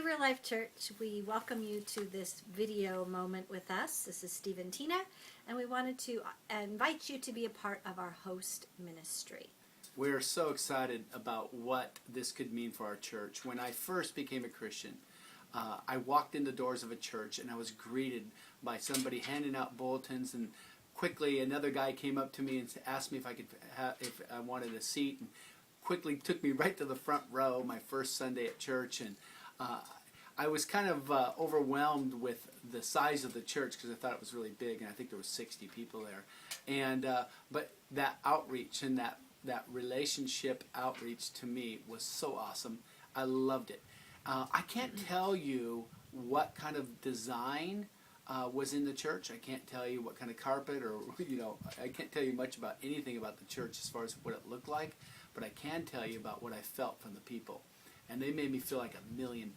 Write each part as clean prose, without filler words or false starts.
Real Life Church. We welcome you to this video moment with us. This is Steve and Tina, and we wanted to invite you to be a part of our host ministry. We're so excited about what this could mean for our church. When I first became a Christian, I walked in the doors of a church and I was greeted by somebody handing out bulletins, and quickly another guy came up to me and asked me if I wanted a seat, and quickly took me right to the front row my first Sunday at church. And I was kind of overwhelmed with the size of the church because I thought it was really big, and I think there were 60 people there. And but that outreach and that relationship outreach to me was so awesome. I loved it. I can't tell you what kind of design was in the church. I can't tell you what kind of carpet, or I can't tell you much about anything about the church as far as what it looked like, but I can tell you about what I felt from the people. And they made me feel like $1 million.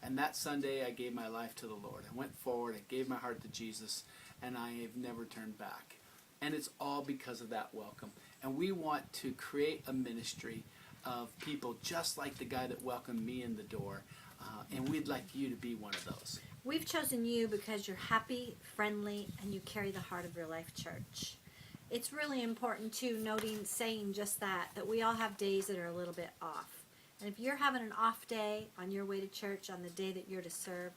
And that Sunday I gave my life to the Lord. I went forward, I gave my heart to Jesus, and I have never turned back. And it's all because of that welcome. And we want to create a ministry of people just like the guy that welcomed me in the door. And we'd like you to be one of those. We've chosen you because you're happy, friendly, and you carry the heart of Real Life Church. It's really important too, saying just that we all have days that are a little bit off. And if you're having an off day on your way to church on the day that you're to serve,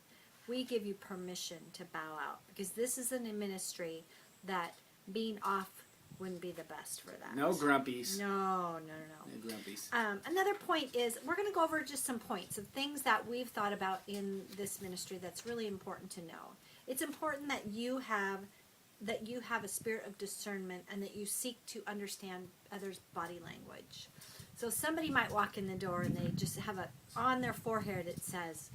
we give you permission to bow out, because this is an ministry that being off wouldn't be the best for that. No grumpies. No. No grumpies. Another point is we're going to go over just some points of things that we've thought about in this ministry that's really important to know. It's important that you have a spirit of discernment and that you seek to understand others' body language. So somebody might walk in the door and they just have on their forehead it says,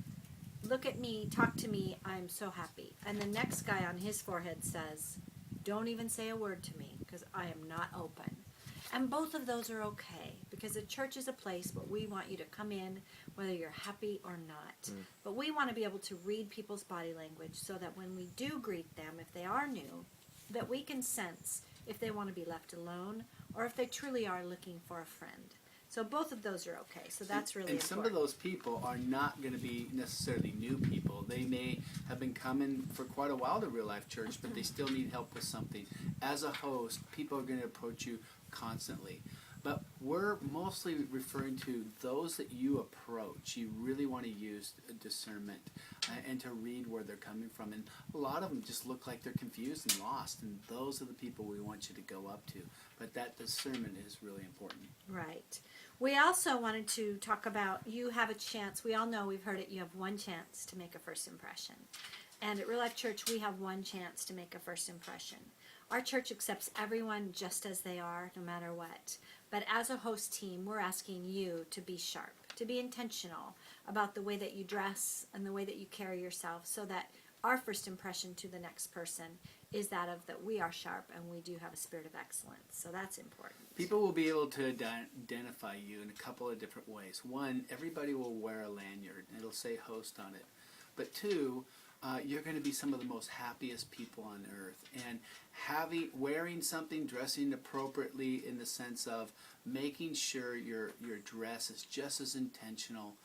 "Look at me, talk to me, I'm so happy." And the next guy on his forehead says, "Don't even say a word to me because I am not open." And both of those are okay, because the church is a place where we want you to come in whether you're happy or not. But we want to be able to read people's body language so that when we do greet them, if they are new, that we can sense if they want to be left alone or if they truly are looking for a friend. So both of those are okay. So that's really important. And some of those people are not going to be necessarily new people. They may have been coming for quite a while to Real Life Church, but they still need help with something. As a host, people are going to approach you constantly. But we're mostly referring to those that you approach. You really want to use discernment and to read where they're coming from. And a lot of them just look like they're confused and lost. And those are the people we want you to go up to. But that discernment is really important. Right. We also wanted to talk about, you have a chance. We all know, we've heard it, you have one chance to make a first impression. And at Real Life Church, we have one chance to make a first impression. Our church accepts everyone just as they are, no matter what. But as a host team, we're asking you to be sharp, to be intentional about the way that you dress and the way that you carry yourself, so that our first impression to the next person is that we are sharp and we do have a spirit of excellence. So that's important. People will be able to identify you in a couple of different ways. One, everybody will wear a lanyard. It'll say host on it. But two, you're going to be some of the most happiest people on earth. And wearing something, dressing appropriately in the sense of making sure your dress is just as intentional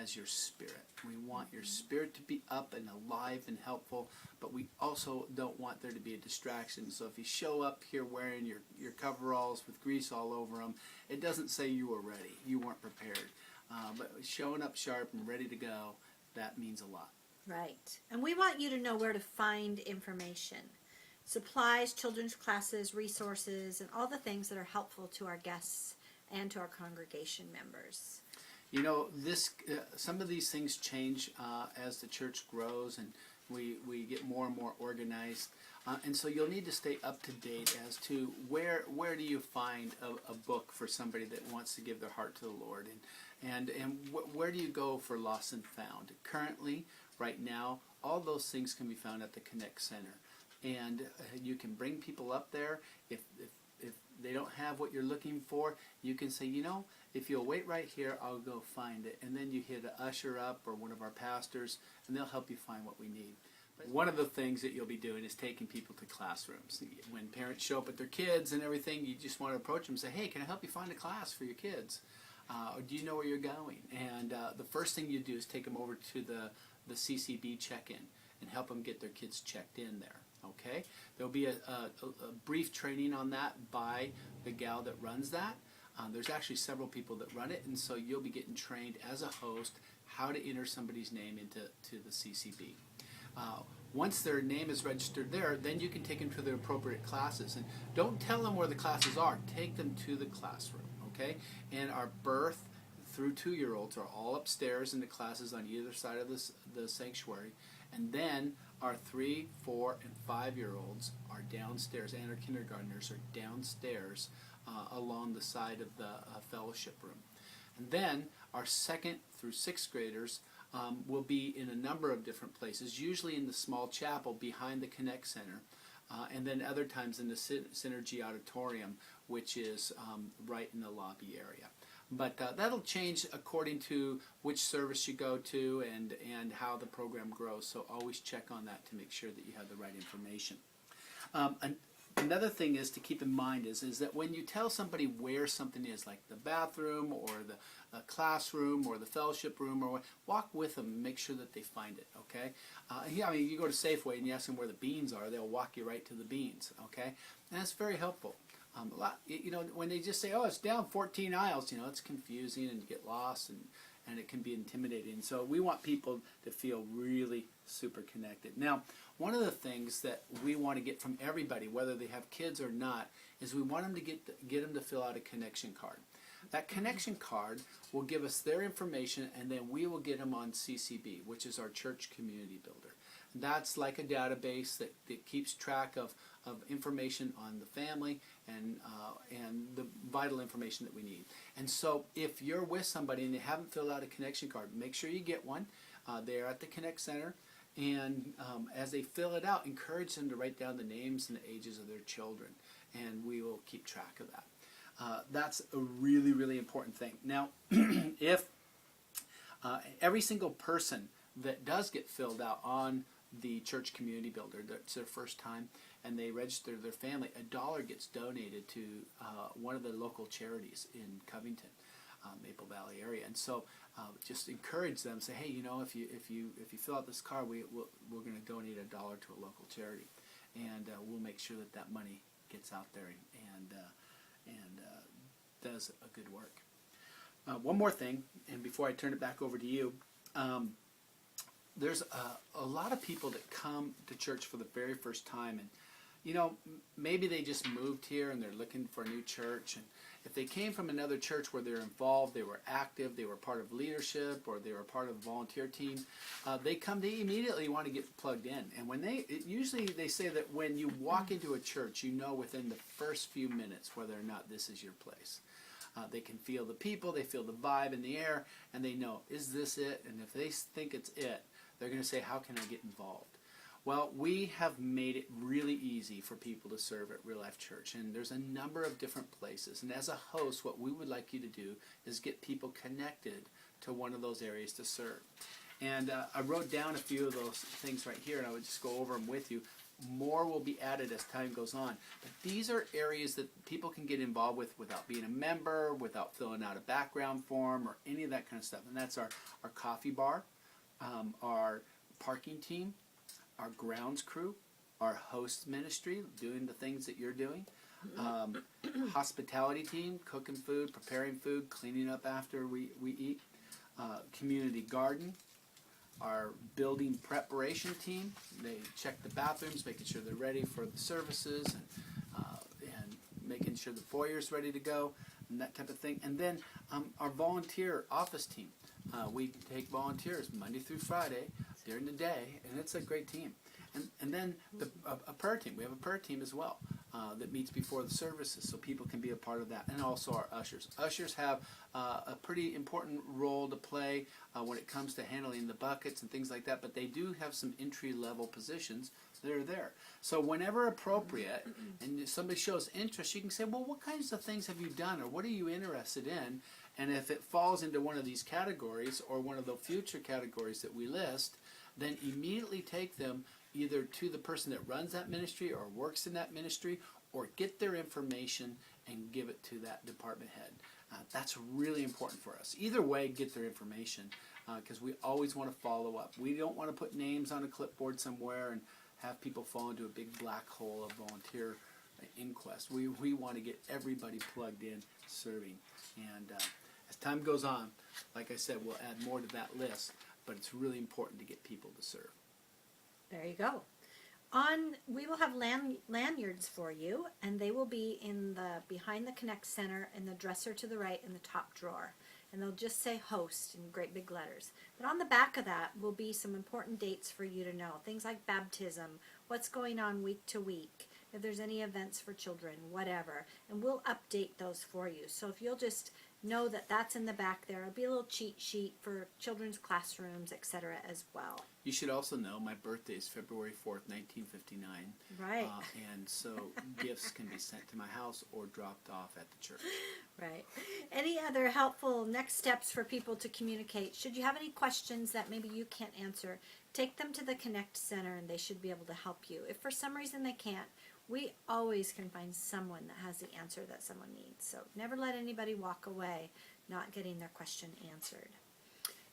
as your spirit. We want your spirit to be up and alive and helpful, but we also don't want there to be a distraction. So if you show up here wearing your coveralls with grease all over them, it doesn't say you were ready. You weren't prepared. But showing up sharp and ready to go, that means a lot. Right. And we want you to know where to find information. Supplies, children's classes, resources, and all the things that are helpful to our guests and to our congregation members. You know, some of these things change as the church grows and we get more and more organized. And so you'll need to stay up to date as to where do you find a book for somebody that wants to give their heart to the Lord, and where do you go for Lost and Found. Currently, right now, all those things can be found at the Connect Center. And you can bring people up there. If they don't have what you're looking for, you can say, if you'll wait right here, I'll go find it. And then you hit an usher up or one of our pastors, and they'll help you find what we need. But one of the things that you'll be doing is taking people to classrooms. When parents show up with their kids and everything, you just want to approach them and say, "Hey, can I help you find a class for your kids?" Do you know where you're going? And the first thing you do is take them over to the CCB check-in and help them get their kids checked in there. Okay? There'll be a brief training on that by the gal that runs that. There's actually several people that run it, and so you'll be getting trained as a host how to enter somebody's name into the CCB. Once their name is registered there, then you can take them to the appropriate classes. And don't tell them where the classes are. Take them to the classroom, okay? And our birth through 2-year-olds are all upstairs in the classes on either side of the sanctuary. And then our 3, 4, and 5-year-olds are downstairs, and our kindergartners are downstairs along the side of the fellowship room. And then our 2nd through 6th graders will be in a number of different places, usually in the small chapel behind the Connect Center, and then other times in the Synergy Auditorium, which is right in the lobby area. But that'll change according to which service you go to and how the program grows, so always check on that to make sure that you have the right information. Another thing is to keep in mind is that when you tell somebody where something is, like the bathroom or the classroom or the fellowship room, or walk with them and make sure that they find it, okay? I mean, you go to Safeway and you ask them where the beans are, they'll walk you right to the beans, okay? And that's very helpful. When they just say, oh, it's down 14 aisles, it's confusing and you get lost and it can be intimidating. So we want people to feel really super connected. Now, one of the things that we want to get from everybody, whether they have kids or not, is we want them to get them to fill out a connection card. That connection card will give us their information, and then we will get them on CCB, which is our Church Community Builder. That's like a database that keeps track of information on the family and the vital information that we need. And so if you're with somebody and they haven't filled out a connection card, make sure you get one. They're at the Connect Center. And as they fill it out, encourage them to write down the names and the ages of their children. And we will keep track of that. That's a really, really important thing. Now, if every single person that does get filled out on the Church Community Builder, that's their first time, and they register their family, $1 gets donated to one of the local charities in Covington, Maple Valley area. And so just encourage them, say, hey, if you fill out this card, we're going to donate $1 to a local charity, and we'll make sure that money gets out there and does a good work. One more thing, and before I turn it back over to you, there's a lot of people that come to church for the very first time, and maybe they just moved here and they're looking for a new church. And if they came from another church where they're involved, they were active, they were part of leadership, or they were part of the volunteer team, they immediately want to get plugged in. And usually they say that when you walk into a church, within the first few minutes whether or not this is your place. They can feel the people, they feel the vibe in the air, and they know, is this it? And if they think it's it, they're going to say, how can I get involved? Well, we have made it really easy for people to serve at Real Life Church, and there's a number of different places. And as a host, what we would like you to do is get people connected to one of those areas to serve. And I wrote down a few of those things right here, and I would just go over them with you. More will be added as time goes on. But these are areas that people can get involved with without being a member, without filling out a background form, or any of that kind of stuff. And that's our coffee bar, our parking team, our grounds crew, our host ministry, doing the things that you're doing, hospitality team, cooking food, preparing food, cleaning up after we eat, community garden, our building preparation team. They check the bathrooms, making sure they're ready for the services, and making sure the foyer's ready to go, and that type of thing. And then our volunteer office team. We take volunteers Monday through Friday during the day, and it's a great team. And then a prayer team. We have a prayer team as well that meets before the services, so people can be a part of that. And also our ushers. Ushers have a pretty important role to play when it comes to handling the buckets and things like that, but they do have some entry-level positions that are there. So whenever appropriate, and somebody shows interest, you can say, well, what kinds of things have you done, or what are you interested in? And if it falls into one of these categories or one of the future categories that we list, then immediately take them either to the person that runs that ministry or works in that ministry, or get their information and give it to that department head. That's really important for us. Either way, get their information, because we always want to follow up. We don't want to put names on a clipboard somewhere and have people fall into a big black hole of volunteer inquest. We want to get everybody plugged in serving. And as time goes on, like I said, we'll add more to that list, but it's really important to get people to serve. There you go. We will have lanyards for you, and they will be in the behind the Connect Center in the dresser to the right in the top drawer. And they'll just say host in great big letters. But on the back of that will be some important dates for you to know. Things like baptism, what's going on week to week, if there's any events for children, whatever. And we'll update those for you. So if you'll just know that that's in the back there, it'll be a little cheat sheet for children's classrooms, etc. as well. You should also know my birthday is February 4th, 1959. Right. And so gifts can be sent to my house or dropped off at the church. Right. Any other helpful next steps for people to communicate? Should you have any questions that maybe you can't answer, take them to the Connect Center and they should be able to help you. If for some reason they can't, we always can find someone that has the answer that someone needs. So never let anybody walk away not getting their question answered.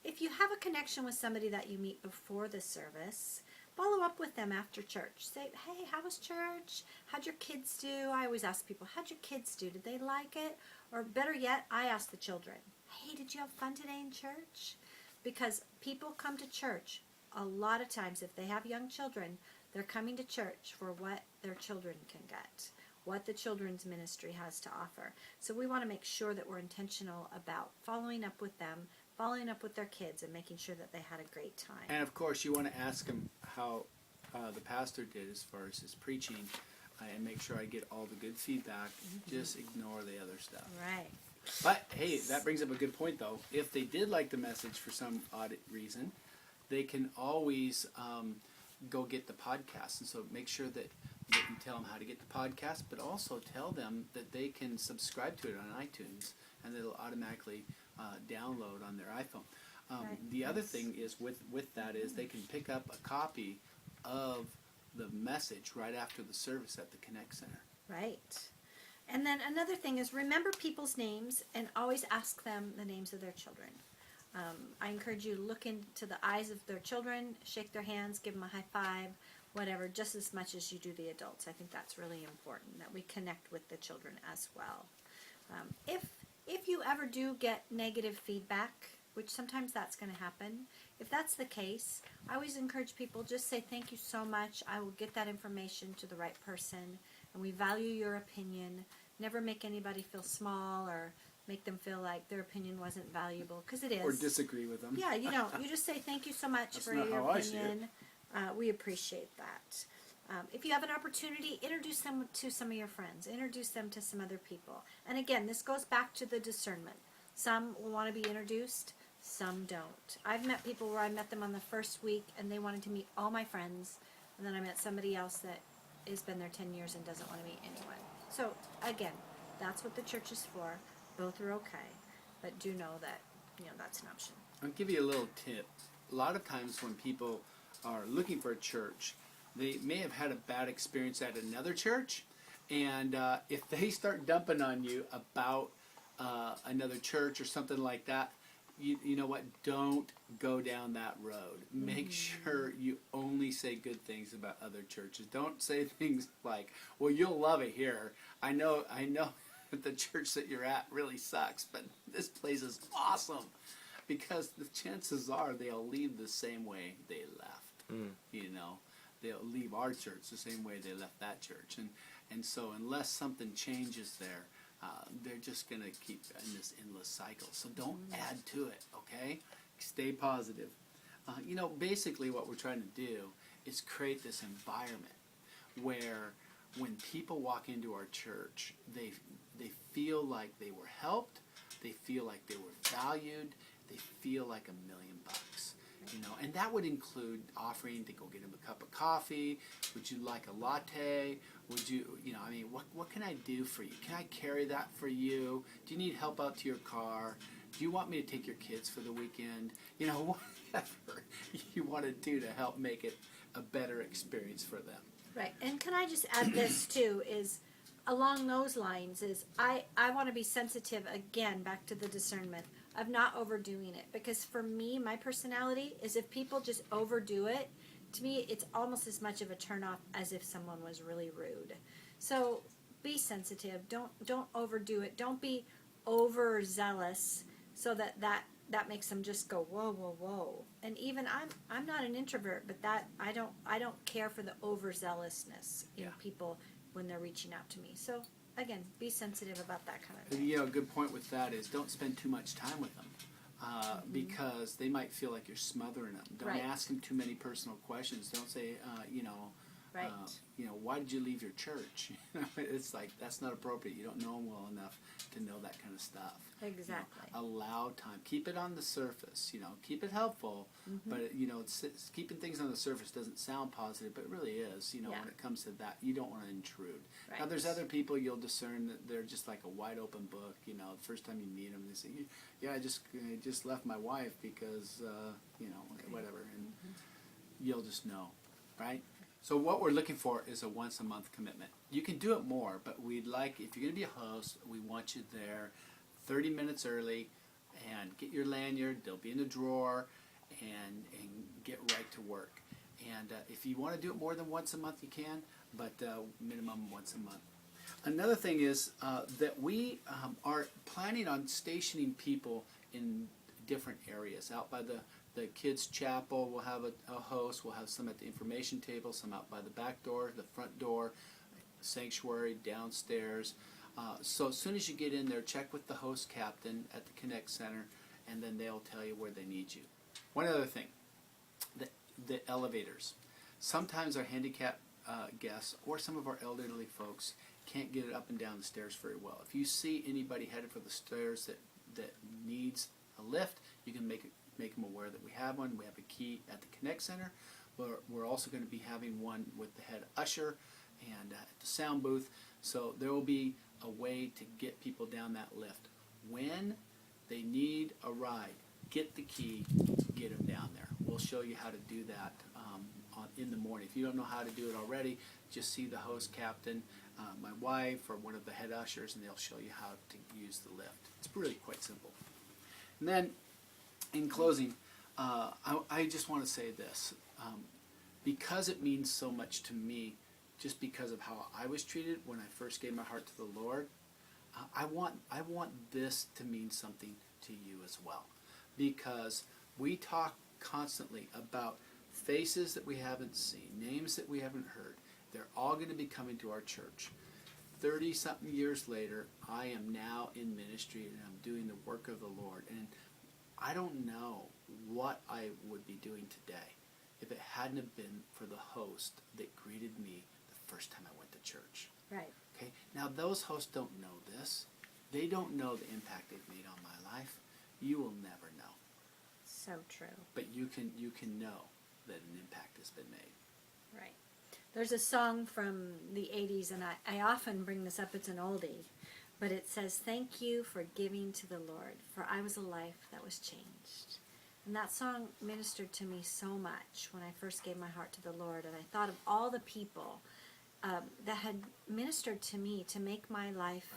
If you have a connection with somebody that you meet before the service, follow up with them after church. Say, hey, how was church? How'd your kids do? I always ask people, how'd your kids do? Did they like it? Or better yet, I ask the children, hey, did you have fun today in church? Because people come to church a lot of times, if they have young children, they're coming to church for what their children can get, what the children's ministry has to offer. So we want to make sure that we're intentional about following up with them, following up with their kids, and making sure that they had a great time. And of course, you want to ask them how the pastor did as far as his preaching, and make sure I get all the good feedback. Just ignore the other stuff. Right. But hey, that brings up a good point though. If they did like the message for some odd reason, they can always go get the podcast. And so make sure that you tell them how to get the podcast, but also tell them that they can subscribe to it on iTunes, and it'll automatically download on their iPhone. Right. The other thing is with that is they can pick up a copy of the message right after the service at the Connect Center. Right. And then another thing is remember people's names and always ask them the names of their children. I encourage you to look into the eyes of their children, shake their hands, give them a high five, whatever, just as much as you do the adults. I think that's really important, that we connect with the children as well. If you ever do get negative feedback, which sometimes that's going to happen, if that's the case, I always encourage people, just say thank you so much. I will get that information to the right person, and we value your opinion. Never make anybody feel small or make them feel like their opinion wasn't valuable, because it is. Or disagree with them. Yeah, you don't. You just say thank you so much That's for not your how I see it. opinion. We appreciate that. If you have an opportunity, introduce them to some of your friends. Introduce them to some other people. And again, this goes back to the discernment. Some will want to be introduced, some don't. I've met people where I met them on the first week and they wanted to meet all my friends, and then I met somebody else that has been there 10 years and doesn't want to meet anyone. So again, that's what the church is for. Both are okay, but do know that that's an option. I'll give you a little tip. A lot of times when people are looking for a church, they may have had a bad experience at another church, and if they start dumping on you about another church or something like that, you know what? Don't go down that road. Make sure you only say good things about other churches. Don't say things like, well, you'll love it here. I know that the church that you're at really sucks, but this place is awesome. Because the chances are they'll leave the same way they left. They'll leave our church the same way they left that church. And so unless something changes there, they're just going to keep in this endless cycle. So don't add to it, okay? Stay positive. Basically what we're trying to do is create this environment where when people walk into our church, they feel like they were helped, they feel like they were valued, they feel like $1 million. And that would include offering to go get them a cup of coffee. Would you like a latte? Would you, what can I do for you? Can I carry that for you? Do you need help out to your car? Do you want me to take your kids for the weekend? Whatever you want to do to help make it a better experience for them. Right, and can I just add this too, is along those lines is I want to be sensitive again, back to the discernment of not overdoing it, because for me, my personality is if people just overdo it, to me it's almost as much of a turnoff as if someone was really rude. So be sensitive, don't overdo it, don't be overzealous so that makes them just go whoa whoa whoa. And even I'm not an introvert, but that I don't care for the overzealousness in Yeah. people when they're reaching out to me. So again, be sensitive about that kind of thing. You know, a good point with that is don't spend too much time with them because they might feel like you're smothering them. Don't Right. ask them too many personal questions. Don't say, Right. why did you leave your church? It's like that's not appropriate. You don't know them well enough to know that kind of stuff. Exactly. Allow time. Keep it on the surface. Keep it helpful. But it's keeping things on the surface doesn't sound positive, but it really is. Yeah. When it comes to that, you don't want to intrude. Now, Right. there's other people you'll discern that they're just like a wide open book. The first time you meet them, they say, "Yeah, I just left my wife because whatever," and you'll just know, right? So what we're looking for is a once a month commitment. You can do it more, but we'd like, if you're going to be a host, we want you there 30 minutes early and get your lanyard. They'll be in the drawer and get right to work. And if you want to do it more than once a month, you can, but minimum once a month. Another thing is that we are planning on stationing people in different areas. Out by the kids' chapel, we'll have a host. We'll have some at the information table, some out by the back door, the front door, sanctuary, downstairs. So as soon as you get in there, check with the host captain at the Connect Center, and then they'll tell you where they need you. One other thing, the elevators. Sometimes our handicapped guests or some of our elderly folks can't get it up and down the stairs very well. If you see anybody headed for the stairs that needs a lift, you can make them aware that we have one. We have a key at the Connect Center. We're also going to be having one with the head usher and at the sound booth. So there will be a way to get people down that lift. When they need a ride, get the key, get them down there. We'll show you how to do that in the morning. If you don't know how to do it already, just see the host captain, my wife, or one of the head ushers, and they'll show you how to use the lift. It's really quite simple. And then, in closing, I just want to say this. Because it means so much to me, just because of how I was treated when I first gave my heart to the Lord, I want this to mean something to you as well. Because we talk constantly about faces that we haven't seen, names that we haven't heard. They're all going to be coming to our church. 30-something years later, I am now in ministry and I'm doing the work of the Lord. And I don't know what I would be doing today if it hadn't have been for the host that greeted me the first time I went to church. Right. Okay. Now those hosts don't know this. They don't know the impact they've made on my life. You will never know. So true. But you can know that an impact has been made. Right. There's a song from the 80s, and I often bring this up. It's an oldie, but it says, "Thank you for giving to the Lord, for I was a life that was changed." And that song ministered to me so much when I first gave my heart to the Lord, and I thought of all the people that had ministered to me to make my life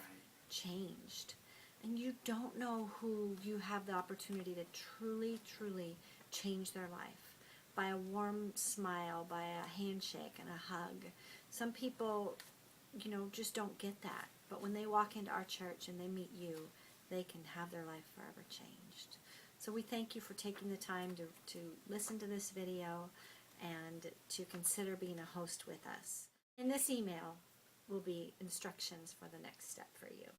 changed. And you don't know who you have the opportunity to truly, truly change their life by a warm smile, by a handshake and a hug. Some people, just don't get that. But when they walk into our church and they meet you, they can have their life forever changed. So we thank you for taking the time to listen to this video and to consider being a host with us. In this email will be instructions for the next step for you.